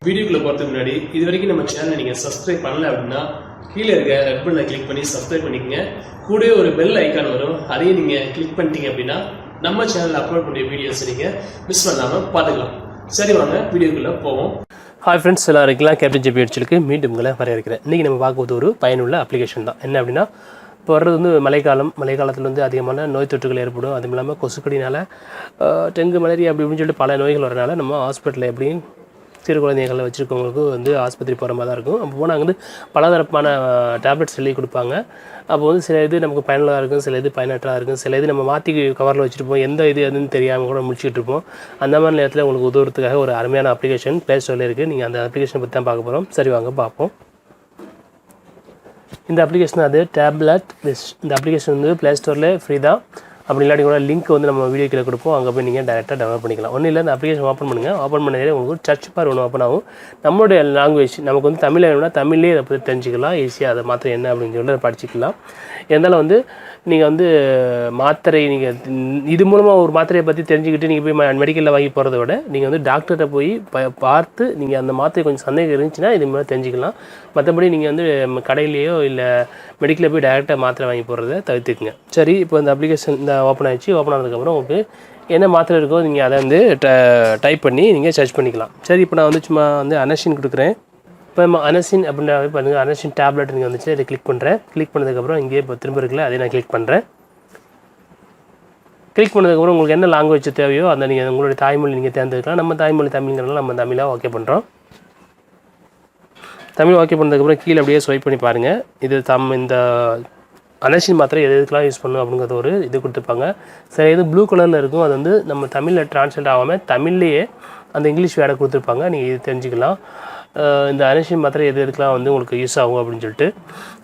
வீடியோக்குள்ள போகிறதுக்கு முன்னாடி இது வரைக்கும் நம்ம சேனலை நீங்கள் சப்ஸ்கிரைப் பண்ணல அப்படின்னா கீழே இருக்க ரெட் பட்டனை கிளிக் பண்ணி சப்ஸ்கிரைப் பண்ணிக்கங்க. கூடவே ஒரு பெல் ஐக்கான் வரும், அதையும் நீங்கள் கிளிக் பண்ணிட்டீங்க அப்படின்னா நம்ம சேனலில் அப்லோட் பண்ணிய வீடியோஸ் நீங்கள் மிஸ் பண்ணாமல் பார்த்துக்கலாம். சரி, வாங்க வீடியோக்குள்ளே போவோம். ஹாய் ஃப்ரெண்ட்ஸ், எல்லாரும் இருக்கலாம். கேப்டன் ஜெபி அடிச்சலுக்கு மீண்டும் உங்களை வரவேற்கிறேன். இன்றைக்கி நம்ம பார்க்கும்போது ஒரு பயனுள்ள அப்ளிகேஷன் தான். என்ன அப்படின்னா, இப்போ வர்றது வந்து மழைக்காலத்தில் வந்து அதிகமான நோய் தொற்றுகள் ஏற்படும். அதுவும் இல்லாமல் கொசுக்கடினால் டெங்கு, மலேரியா அப்படி இப்படின்னு சொல்லிட்டு பல நோய்கள் வரனால நம்ம ஹாஸ்பிட்டலில் எப்படியும் சிறு குழந்தைகளை வச்சுருக்கவங்களுக்கு வந்து ஆஸ்பத்திரி போகிற மாதிரி தான் இருக்கும். அப்போ போனால் வந்து பலதரப்பான டேப்லெட்ஸ் சொல்லி கொடுப்பாங்க. அப்போ வந்து சில இது நமக்கு பயனுள்ளதாக இருக்கும், சில இது பயனற்றதாக இருக்கும், சில இது நம்ம மாற்றி கவரில் வச்சுருப்போம், எந்த இது எதுன்னு தெரியாமல் கூட முடிச்சுட்டு இருப்போம். அந்த மாதிரி நேரத்தில் உங்களுக்கு உதவுறதுக்காக ஒரு அருமையான அப்ளிகேஷன் ப்ளே ஸ்டோரில் இருக்குது. நீங்கள் அந்த அப்ளிகேஷனை பற்றி தான் பார்க்க போகிறோம். சரி, வாங்க பார்ப்போம். இந்த அப்ளிகேஷன் அது tabletwise. இந்த அப்ளிகேஷன் வந்து ப்ளே ஸ்டோரில் ஃப்ரீ தான். அப்படி இல்லாட்டி கூட லிங்க் வந்து நம்ம வீடியோ கீழே கொடுப்போம், அங்கே போய் நீங்கள் டேரெக்டாக டவுன்லோட் பண்ணிக்கலாம். ஒன்றும் இல்லை, இந்த அப்ளிகேஷன் ஓப்பன் பண்ணுங்கள். ஓப்பன் பண்ணதே உங்களுக்கு சர்ச் பார் ஒன்று ஓப்பன் ஆகும். நம்மளுடைய லாங்குவேஜ் நமக்கு வந்து தமிழ் வேணும்னா தமிழ்லேயே அதை பற்றி தெரிஞ்சிக்கலாம். ஈஸியாக அதை மாத்திரை என்ன அப்படின்னு சொல்லிட்டு படிச்சிக்கலாம். இருந்தாலும் வந்து நீங்கள் வந்து மாத்திரை நீங்கள் இது மூலமாக ஒரு மாத்திரையை பற்றி தெரிஞ்சுக்கிட்டு நீங்கள் போய் மெடிக்கலில் வாங்கி போகிறத விட நீங்கள் வந்து டாக்டர்கிட்ட போய் பார்த்து நீங்கள் அந்த மாத்திரை கொஞ்சம் சந்தேகம் இருந்துச்சுன்னா இது மாதிரி தெரிஞ்சிக்கலாம். மற்றபடி நீங்கள் வந்து கடையிலையோ இல்லை மெடிக்கலில் போய் டேரெக்டாக மாத்திரை வாங்கி போடுறத தவிர்த்துக்குங்க. சரி, இப்போ இந்த அப்ளிகேஷன் இந்த ஓப்பன் ஆகிடுச்சு. ஓப்பன் ஆனதுக்கப்புறம் உங்களுக்கு என்ன மாத்திரை இருக்கோ நீங்கள் அதை வந்து டைப் பண்ணி நீங்கள் சர்ச் பண்ணிக்கலாம். சரி, இப்போ நான் வந்து சும்மா வந்து அனசின் கொடுக்குறேன். இப்போ நம்ம அனசின் அப்படின்னாவே பாருங்கள், அனசின் டேப்லெட் நீங்கள் வந்துச்சு, அதை கிளிக் பண்ணுறேன். கிளிக் பண்ணதுக்கப்புறம் இங்கேயே இப்போ திரும்ப இருக்குல்ல, அதை நான் கிளிக் பண்ணுறேன். கிளிக் பண்ணதுக்கப்புறம் உங்களுக்கு என்ன லாங்குவேஜ் தேவையோ அந்த நீங்கள் உங்களுடைய தாய்மொழி நீங்கள் தேர்ந்தெடுக்கலாம். நம்ம தாய்மொழி தமிழ்ங்கிறதுனால நம்ம தமிழாக ஓகே பண்ணுறோம். தமிழ் ஓகே பண்ணதுக்கப்புறம் கீழே அப்படியே ஸ்வைப் பண்ணி பாருங்கள். இது இந்த அனசின் மாத்திரை எதுக்கெலாம் யூஸ் பண்ணணும் அப்படிங்கிறது ஒரு இது கொடுத்துருப்பாங்க. சரி, இது ப்ளூ கலரில் இருக்கும். அது வந்து நம்ம தமிழில் ட்ரான்ஸ்லேட் ஆகாமல் தமிழ்லேயே அந்த இங்கிலீஷ் வேர்டை கொடுத்துருப்பாங்க. நீங்கள் இது தெரிஞ்சுக்கலாம். இந்த அனசின் மாத்திரை எதுக்கெலாம் வந்து உங்களுக்கு யூஸ் ஆகும் அப்படின்னு சொல்லிட்டு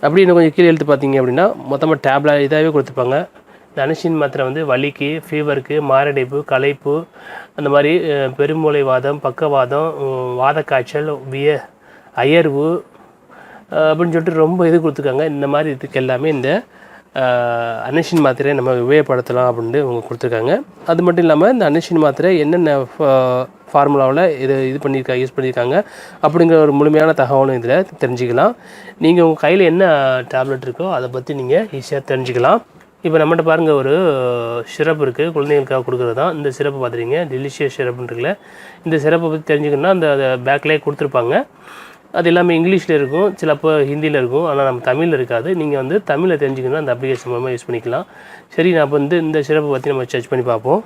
அப்படி இன்னும் கொஞ்சம் கீழே எழுத்து பார்த்தீங்க அப்படின்னா மொத்தமாக டேப்லெட் இதாகவே கொடுத்துருப்பாங்க. இந்த அனசின் மாத்திரை வந்து வலிக்கு, ஃபீவருக்கு, மாரடைப்பு, களைப்பு, அந்த மாதிரி பெருமூளை வாதம், பக்கவாதம், வாதக்காய்ச்சல், அயர்வு அப்படின்னு சொல்லிட்டு ரொம்ப இது கொடுத்துருக்காங்க. இந்த மாதிரி இதுக்கு எல்லாமே இந்த அனசின் மாத்திரையை நம்ம உபயோகப்படுத்தலாம் அப்படின்ட்டு அவங்க கொடுத்துருக்காங்க. அது மட்டும் இல்லாமல் இந்த அனசின் மாத்திரை என்னென்ன ஃபார்முலாவில் இது பண்ணியிருக்காங்க, யூஸ் பண்ணியிருக்காங்க அப்படிங்கிற ஒரு முழுமையான தகவலும் இதில் தெரிஞ்சுக்கலாம். நீங்கள் உங்கள் கையில் என்ன டேப்லெட் இருக்கோ அதை பற்றி நீங்கள் ஈஸியாக தெரிஞ்சுக்கலாம். இப்போ நம்மகிட்ட பாருங்கள், ஒரு சிரப் இருக்குது, குழந்தைங்களுக்காக கொடுக்குறது தான். இந்த சிரப்பு பார்த்துருங்க, டெலிஷியஸ் சிரப்புன்னு இருக்குல்ல. இந்த சிரப்பை பற்றி தெரிஞ்சுக்கணுன்னா அந்த பேக்லேயே கொடுத்துருப்பாங்க. அது எல்லாமே இங்கிலீஷில் இருக்கும், சிலப்போ ஹிந்தியில் இருக்கும், ஆனால் நம்ம தமிழில் இருக்காது. நீங்கள் வந்து தமிழில் தெரிஞ்சுக்கணுன்னா அந்த அப்ளிகேஷன் மூலமாக யூஸ் பண்ணிக்கலாம். சரி, நான் இப்போ வந்து இந்த சிரப்பை பற்றி நம்ம சர்ச் பண்ணி பார்ப்போம்.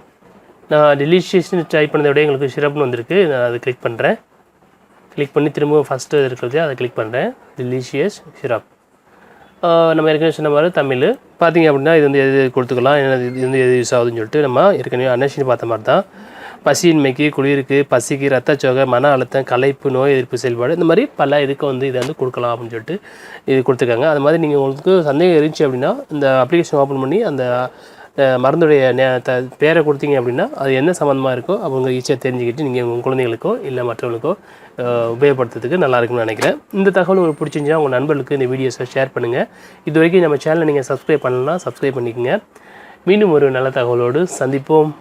நான் டெலிஷியஸ்னு டைப் பண்ணதை விட எங்களுக்கு சிரப்னு வந்திருக்கு. நான் அதை கிளிக் பண்ணுறேன். கிளிக் பண்ணி திரும்ப ஃபஸ்ட்டு இருக்கிறது அதை கிளிக் பண்ணுறேன். Delicious syrup. நம்ம ஏற்கனவே சொன்ன மாதிரி தமிழ் பார்த்திங்க அப்படின்னா இது வந்து எது கொடுத்துக்கலாம், இது வந்து எது யூஸ் ஆகுதுன்னு சொல்லிட்டு நம்ம ஏற்கனவே அனசின் பார்த்த மாதிரி தான். பசியின்மைக்கு, குளிருக்கு, பசிக்கு, ரத்தச்சோகை, மன அழுத்தம், களைப்பு, நோய் எதிர்ப்பு செயல்பாடு, இந்த மாதிரி பல இதுக்கு வந்து இதை வந்து கொடுக்கலாம் அப்படின்னு சொல்லிட்டு இது கொடுத்துருக்காங்க. அது மாதிரி நீங்கள் உங்களுக்கு சந்தேகம் இருந்துச்சு அப்படின்னா இந்த அப்ளிகேஷன் ஓப்பன் பண்ணி அந்த மருந்துடைய பேரை கொடுத்தீங்க அப்படின்னா அது என்ன சம்மந்தமாக இருக்கோ அவங்க ஈஸியாக தெரிஞ்சுக்கிட்டு நீங்கள் உங்கள் குழந்தைகளுக்கோ இல்லை மற்றவங்களுக்கோ உபயோகப்படுத்துறதுக்கு நல்லா இருக்குன்னு நினைக்கிறேன். இந்த தகவல் உங்களுக்கு பிடிச்சிருந்துச்சா உங்கள் நண்பர்களுக்கு இந்த வீடியோஸை ஷேர் பண்ணுங்கள். இது வரைக்கும் நம்ம சேனலை நீங்கள் சப்ஸ்கிரைப் பண்ணலன்னா சப்ஸ்கிரைப் பண்ணிக்கோங்க. மீண்டும் ஒரு நல்ல தகவலோடு சந்திப்போம்.